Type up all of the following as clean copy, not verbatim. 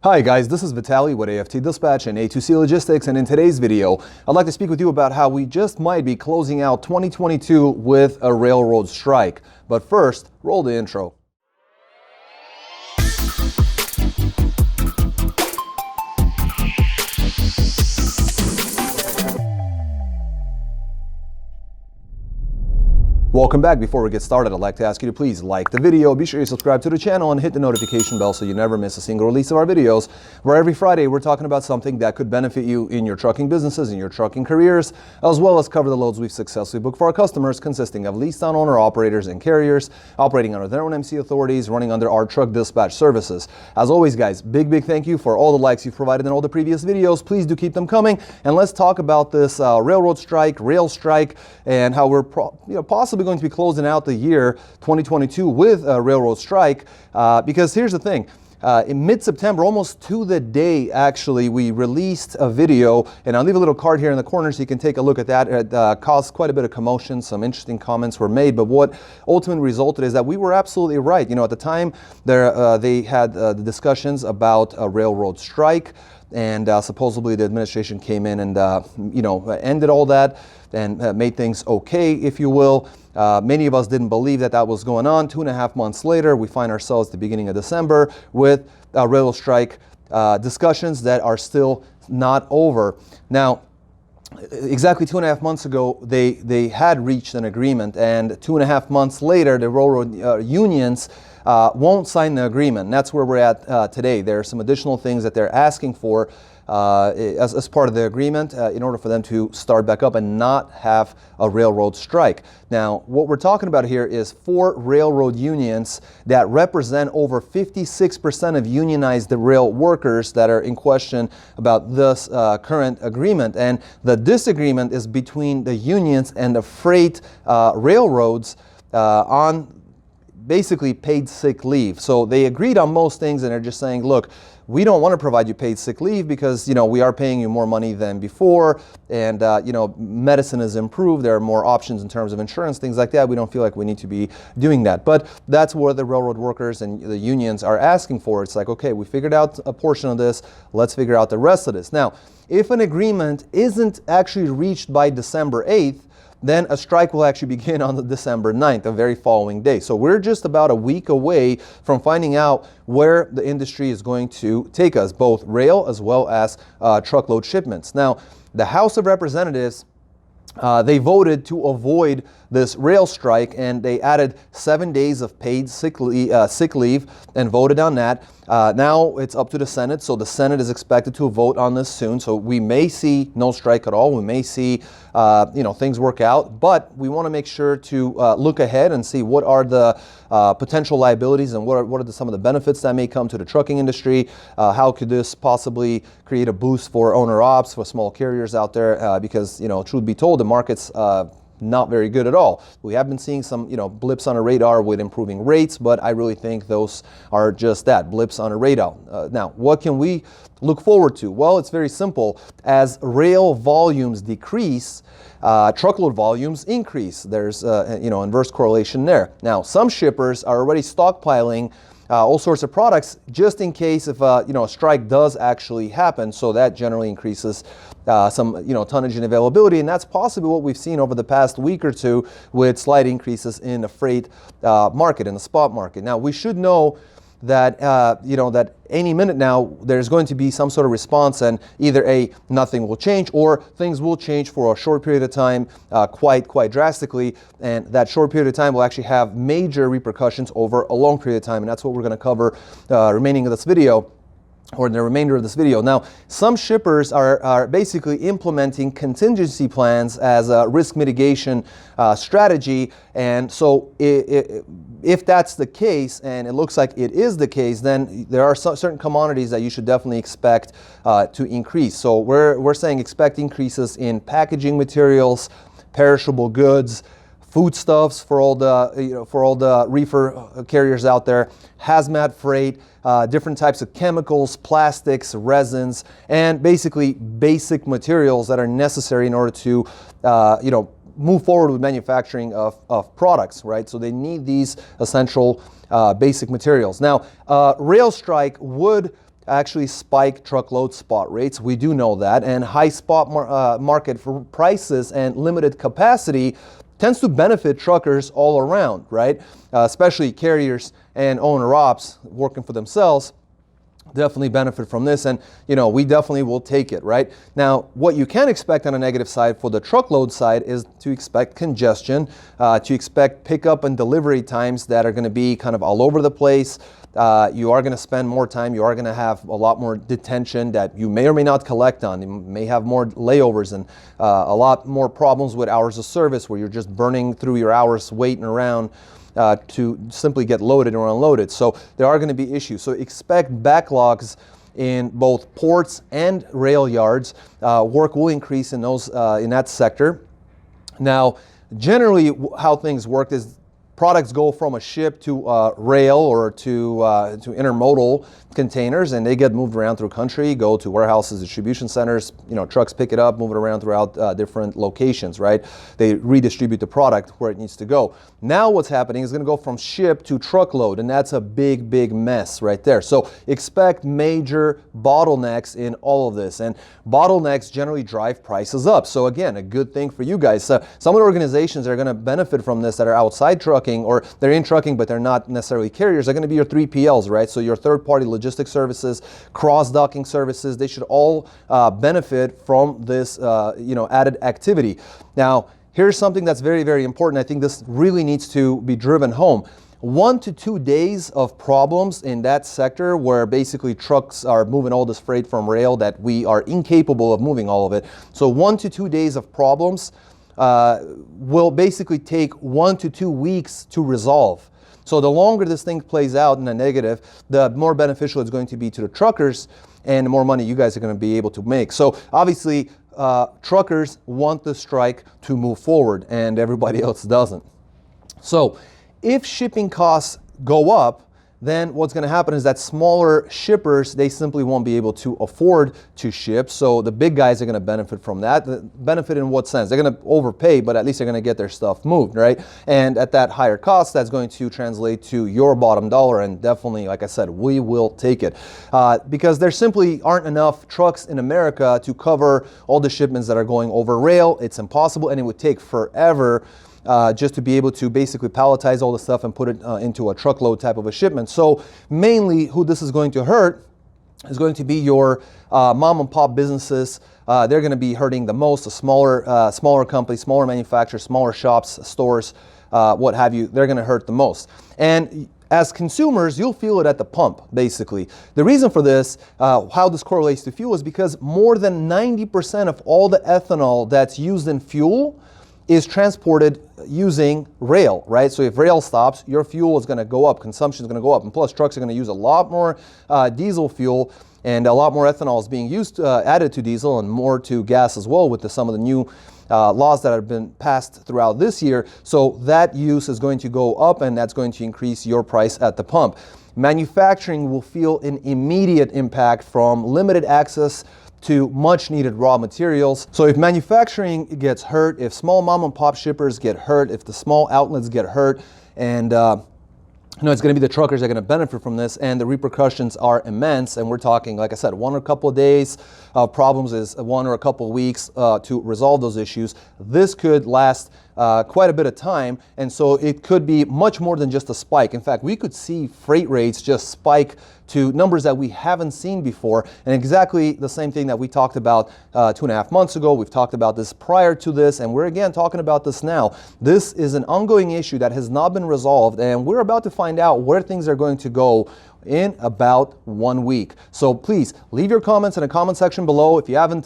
Hi guys, this is Vitaly with AFT Dispatch and A2C Logistics, and in today's video, I'd like to speak with you about how we just might be closing out 2022 with a railroad strike. But first, roll the intro. Welcome back. Before we get started, I'd like to ask you to please like the video, be sure you subscribe to the channel and hit the notification bell so you never miss a single release of our videos, where every Friday we're talking about something that could benefit you in your trucking businesses, in your trucking careers, as well as cover the loads we've successfully booked for our customers, consisting of leased on owner operators and carriers, operating under their own MC authorities, running under our truck dispatch services. As always guys, big thank you for all the likes you've provided in all the previous videos. Please do keep them coming, and let's talk about this railroad strike, rail strike, and how we're possibly going to be closing out the year 2022 with a railroad strike, because here's the thing. In mid-September, almost to the day actually, we released a video, and I'll leave a little card here in the corner so you can take a look at that. It caused quite a bit of commotion, some interesting comments were made, but what ultimately resulted is that we were absolutely right. You know, at the time they had the discussions about a railroad strike, and supposedly the administration came in and ended all that and made things okay, if you will. Many of us didn't believe that that was going on. 2.5 months later, we find ourselves at the beginning of December with railroad strike discussions that are still not over. Now, exactly 2.5 months ago, they had reached an agreement, and 2.5 months later, the railroad unions won't sign the agreement. And that's where we're at today. There are some additional things that they're asking for as part of the agreement in order for them to start back up and not have a railroad strike. Now, what we're talking about here is 4 railroad unions that represent over 56% of unionized rail workers that are in question about this current agreement. And the disagreement is between the unions and the freight railroads on basically paid sick leave. So they agreed on most things, and they're just saying, look, we don't want to provide you paid sick leave because, we are paying you more money than before, and, medicine has improved. There are more options in terms of insurance, things like that. We don't feel like we need to be doing that. But that's what the railroad workers and the unions are asking for. It's like, okay, we figured out a portion of this. Let's figure out the rest of this. Now, if an agreement isn't actually reached by December 8th, then a strike will actually begin on the December 9th, the very following day. So we're just about a week away from finding out where the industry is going to take us, both rail as well as truckload shipments. Now, the House of Representatives, they voted to avoid this rail strike, and they added 7 days of paid sick leave and voted on that. Now it's up to the Senate, so the Senate is expected to vote on this soon. So we may see no strike at all. We may see things work out, but we want to make sure to look ahead and see what are the potential liabilities and what are some of the benefits that may come to the trucking industry. How could this possibly create a boost for owner ops, for small carriers out there? Because truth be told, the market's not very good at all. We have been seeing some, blips on a radar with improving rates, but I really think those are just that, blips on a radar. Now, what can we look forward to? Well, it's very simple. As rail volumes decrease, truckload volumes increase. There's, inverse correlation there. Now, some shippers are already stockpiling all sorts of products just in case if a strike does actually happen. So that generally increases some tonnage and availability, and that's possibly what we've seen over the past week or two with slight increases in the freight market, in the spot market. Now, we should know that that any minute now there's going to be some sort of response, and either nothing will change, or things will change for a short period of time, quite drastically, and that short period of time will actually have major repercussions over a long period of time, and that's what we're going to cover remaining of this video, or in the remainder of this video. Now, some shippers are basically implementing contingency plans as a risk mitigation strategy, and so if that's the case, and it looks like it is the case, then there are certain commodities that you should definitely expect to increase. So we're saying expect increases in packaging materials, perishable goods, foodstuffs for all the reefer carriers out there, hazmat freight, different types of chemicals, plastics, resins, and basically basic materials that are necessary in order to move forward with manufacturing of products, right? So they need these essential basic materials. Now, rail strike would actually spike truckload spot rates. We do know that. And high spot market for prices and limited capacity tends to benefit truckers all around, right? Especially carriers and owner-ops working for themselves definitely benefit from this, and we definitely will take it, right? Now, what you can expect on a negative side for the truckload side is to expect congestion, to expect pickup and delivery times that are going to be kind of all over the place. You are going to spend more time. You are going to have a lot more detention that you may or may not collect on. You may have more layovers and a lot more problems with hours of service where you're just burning through your hours waiting around to simply get loaded or unloaded. So there are going to be issues. So expect backlogs in both ports and rail yards. Work will increase in those in that sector. Now, generally, how things work is products go from a ship to rail or to intermodal containers, and they get moved around through country, go to warehouses, distribution centers. Trucks pick it up, move it around throughout different locations, right? They redistribute the product where it needs to go. Now what's happening is going to go from ship to truckload, and that's a big, big mess right there. So expect major bottlenecks in all of this, and bottlenecks generally drive prices up. So again, a good thing for you guys. Some of the organizations that are going to benefit from this that are outside trucking, or they're in trucking but they're not necessarily carriers, are going to be your 3PLs, right? So your third-party logistics services, cross-docking services, they should all benefit from this added activity. Now, here's something that's very, very important. I think this really needs to be driven home. 1 to 2 days of problems in that sector where basically trucks are moving all this freight from rail that we are incapable of moving all of it. So 1 to 2 days of problems will basically take 1 to 2 weeks to resolve. So the longer this thing plays out in a negative, the more beneficial it's going to be to the truckers and the more money you guys are going to be able to make. So obviously, truckers want the strike to move forward and everybody else doesn't. So if shipping costs go up, then what's going to happen is that smaller shippers, they simply won't be able to afford to ship. So the big guys are going to benefit from that. Benefit in what sense? They're going to overpay, but at least they're going to get their stuff moved, right? And at that higher cost, that's going to translate to your bottom dollar. And definitely, like I said, we will take it because there simply aren't enough trucks in America to cover all the shipments that are going over rail. It's impossible, and it would take forever just to be able to basically palletize all the stuff and put it into a truckload type of a shipment. So mainly who this is going to hurt is going to be your mom and pop businesses. They're going to be hurting the most. The smaller companies, smaller manufacturers, smaller shops, stores, what have you, they're going to hurt the most. And as consumers, you'll feel it at the pump, basically. The reason for this, how this correlates to fuel, is because more than 90% of all the ethanol that's used in fuel is transported using rail, right? So if rail stops, your fuel is going to go up, consumption is going to go up, and plus trucks are going to use a lot more diesel fuel, and a lot more ethanol is being used, added to diesel, and more to gas as well with some of the new laws that have been passed throughout this year. So that use is going to go up, and that's going to increase your price at the pump. Manufacturing will feel an immediate impact from limited access to much needed raw materials. So if manufacturing gets hurt, if small mom and pop shippers get hurt, if the small outlets get hurt, and it's going to be the truckers that are going to benefit from this, and the repercussions are immense. And we're talking, like I said, 1 or a couple of days of problems is 1 or a couple of weeks to resolve those issues. This could last quite a bit of time, and so it could be much more than just a spike. In fact, we could see freight rates just spike to numbers that we haven't seen before, and exactly the same thing that we talked about 2.5 months ago. We've talked about this prior to this, and we're again talking about this now. This is an ongoing issue that has not been resolved, and we're about to find out where things are going to go in about 1 week. So please leave your comments in the comment section below. If you haven't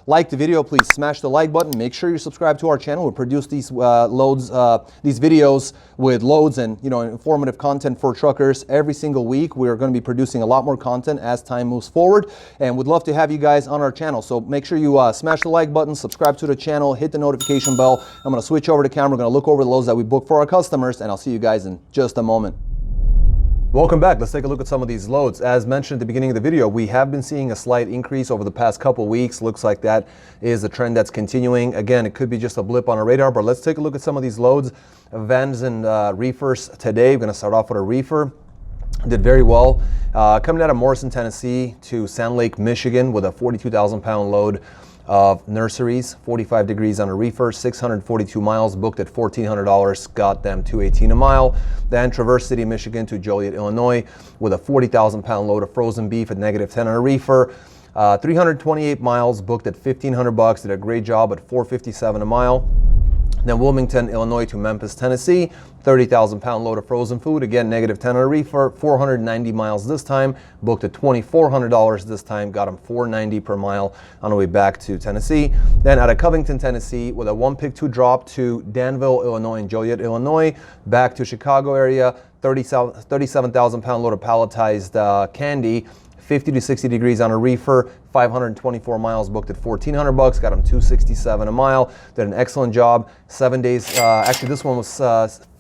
liked the video, please smash the like button. Make sure you subscribe to our channel. We produce these these videos with loads and informative content for truckers every single week. We're going to be producing a lot more content as time moves forward, and we'd love to have you guys on our channel. So make sure you smash the like button, subscribe to the channel, hit the notification bell. I'm going to switch over to camera. We're going to look over the loads that we book for our customers, and I'll see you guys in just a moment. Welcome back. Let's take a look at some of these loads. As mentioned at the beginning of the video, we have been seeing a slight increase over the past couple weeks. Looks like that is a trend that's continuing. Again, it could be just a blip on a radar, but let's take a look at some of these loads. Vans and reefers today. We're going to start off with a reefer. Did very well. Coming out of Morrison, Tennessee to Sand Lake, Michigan with a 42,000 pound load of nurseries, 45 degrees on a reefer, 642 miles, booked at $1,400, got them $218 a mile. Then Traverse City, Michigan to Joliet, Illinois with a 40,000 pound load of frozen beef at -10 on a reefer, 328 miles, booked at $1,500, did a great job at $457 a mile. Then Wilmington, Illinois to Memphis, Tennessee, 30,000 pound load of frozen food, again -10 on a reefer, 490 miles this time, booked at $2,400 this time, got them $490 per mile on the way back to Tennessee. Then out of Covington, Tennessee with a 1 pick 2 drop to Danville, Illinois and Joliet, Illinois, back to Chicago area, 37,000 pound load of palletized candy, 50 to 60 degrees on a reefer, 524 miles, booked at $1,400, got them $267 a mile. Did an excellent job. 7 days, actually this one was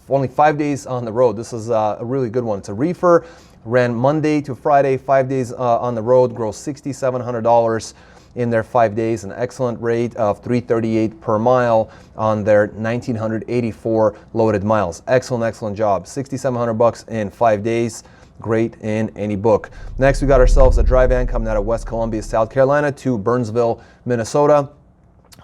only 5 days on the road. This is a really good one. It's a reefer, ran Monday to Friday, 5 days on the road, grossed $6,700 in their 5 days, an excellent rate of $338 per mile on their 1,984 loaded miles. Excellent job. $6,700 in 5 days. Great in any book. Next, we got ourselves a dry van coming out of West Columbia, South Carolina to Burnsville, Minnesota.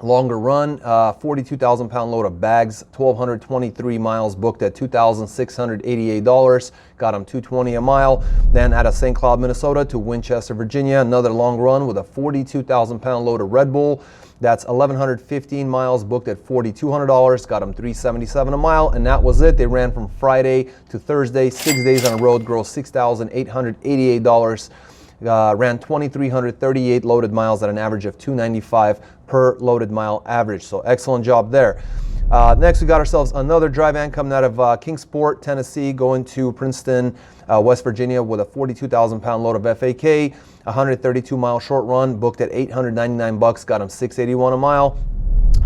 Longer run, 42,000 pound load of bags, 1,223 miles, booked at $2,688, got them $220 a mile. Then out of St. Cloud, Minnesota to Winchester, Virginia, another long run with a 42,000 pound load of Red Bull. That's 1,115 miles, booked at $4,200, got them $377 a mile, and that was it. They ran from Friday to Thursday, 6 days on the road, grossed $6,888. Ran 2,338 loaded miles at an average of $295 per loaded mile average. So excellent job there. Next, we got ourselves another dry van coming out of Kingsport, Tennessee, going to Princeton, West Virginia with a 42,000 pound load of FAK, 132 mile short run, booked at $899, got them $681 a mile.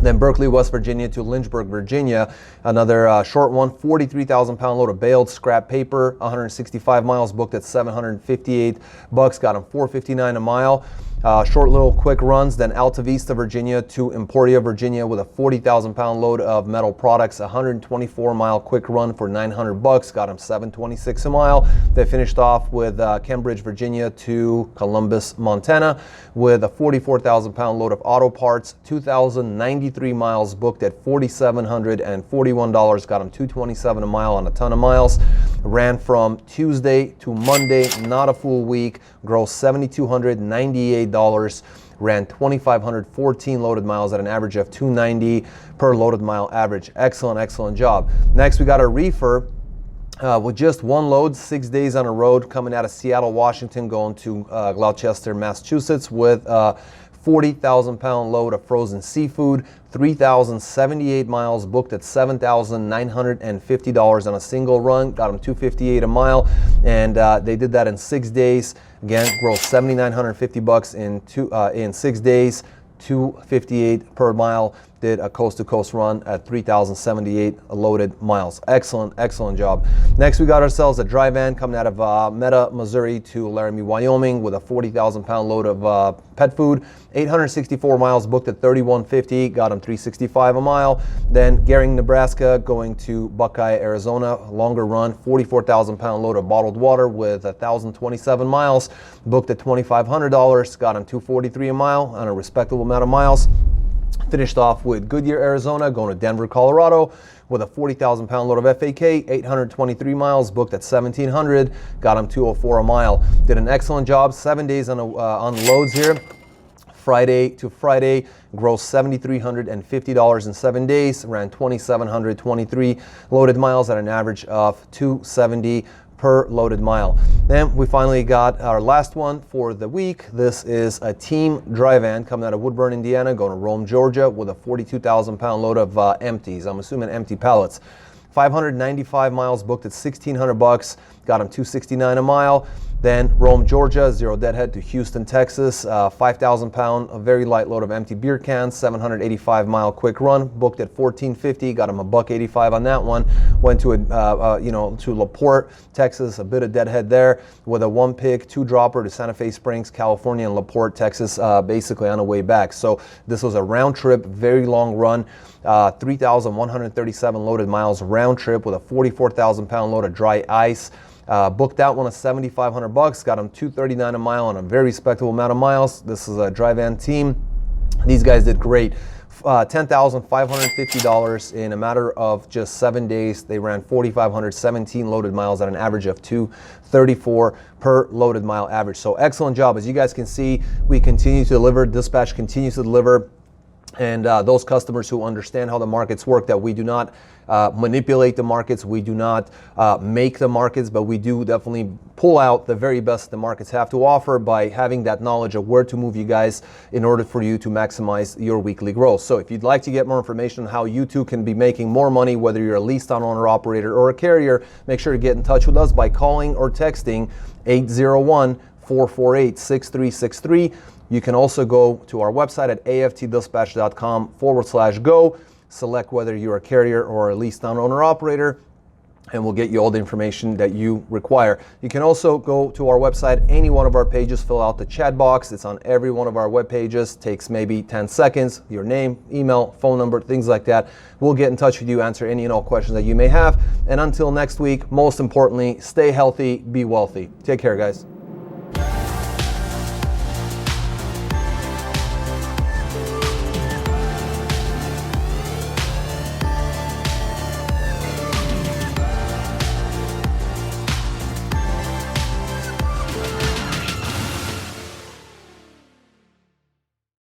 Then Berkeley, West Virginia to Lynchburg, Virginia, another short one, 43,000 pound load of baled scrap paper, 165 miles, booked at $758, got them $459 a mile. Short little quick runs. Then Alta Vista, Virginia to Emporia, Virginia with a 40,000 pound load of metal products, 124 mile quick run for $900, got them $726 a mile. They finished off with Cambridge, Virginia to Columbus, Montana with a 44,000 pound load of auto parts, 2,093 miles, booked at $4,741, got them $227 a mile on a ton of miles. Ran from Tuesday to Monday, not a full week, grossed $7,298. Ran 2,514 loaded miles at an average of $290 per loaded mile average. Excellent job. Next, we got a reefer with just one load, 6 days on the road, coming out of Seattle, Washington, going to Gloucester, Massachusetts with 40,000 pound load of frozen seafood, 3,078 miles, booked at $7,950 on a single run, got them $258 a mile, and they did that in 6 days. Again, grossed $7,950 in 6 days, $258 per mile. Did a coast-to-coast run at 3,078 loaded miles. Excellent job. Next, we got ourselves a dry van coming out of Meta, Missouri to Laramie, Wyoming with a 40,000 pound load of pet food, 864 miles, booked at $3,150, got them $365 a mile. Then Gering, Nebraska, going to Buckeye, Arizona, longer run, 44,000 pound load of bottled water with 1,027 miles, booked at $2,500, got them $243 a mile on a respectable amount of miles. Finished off with Goodyear, Arizona, going to Denver, Colorado with a 40,000 pound load of FAK, 823 miles, booked at $1,700, got them $204 a mile. Did an excellent job, 7 days on loads here. Friday to Friday, grossed $7,350 in 7 days, ran 2,723 loaded miles at an average of $270 per loaded mile. Then we finally got our last one for the week. This is a team dry van coming out of Woodburn, Indiana, going to Rome, Georgia with a 42,000 pound load of empties. I'm assuming empty pallets. 595 miles, booked at $1,600, got them $269 a mile. Then Rome, Georgia, zero deadhead to Houston, Texas, 5,000 pound, a very light load of empty beer cans, 785 mile quick run, booked at $1,450, got him $185 on that one. Went to to LaPorte, Texas, a bit of deadhead there with a 1 pick 2 dropper to Santa Fe Springs, California, and LaPorte, Texas, basically on the way back. So this was a round trip, very long run, 3,137 loaded miles round trip with a 44,000 pound load of dry ice. Booked that one at $7,500, got them $239 a mile on a very respectable amount of miles. This is a dry van team. These guys did great. $10,550 in a matter of just 7 days. They ran 4,517 loaded miles at an average of 234 per loaded mile average. So excellent job. As you guys can see, we continue to deliver. Dispatch continues to deliver. And those customers who understand how the markets work, that we do not manipulate the markets, we do not make the markets, but we do definitely pull out the very best the markets have to offer by having that knowledge of where to move you guys in order for you to maximize your weekly growth. So if you'd like to get more information on how you too can be making more money, whether you're a leased on owner operator or a carrier, make sure to get in touch with us by calling or texting 801-448-6363. You can also go to our website at aftdispatch.com/go. Select whether you're a carrier or a leased on owner operator, and we'll get you all the information that you require. You can also go to our website, any one of our pages, fill out the chat box. It's on every one of our web pages. Takes maybe 10 seconds. Your name, email, phone number, things like that. We'll get in touch with you, answer any and all questions that you may have. And until next week, most importantly, stay healthy, be wealthy. Take care, guys.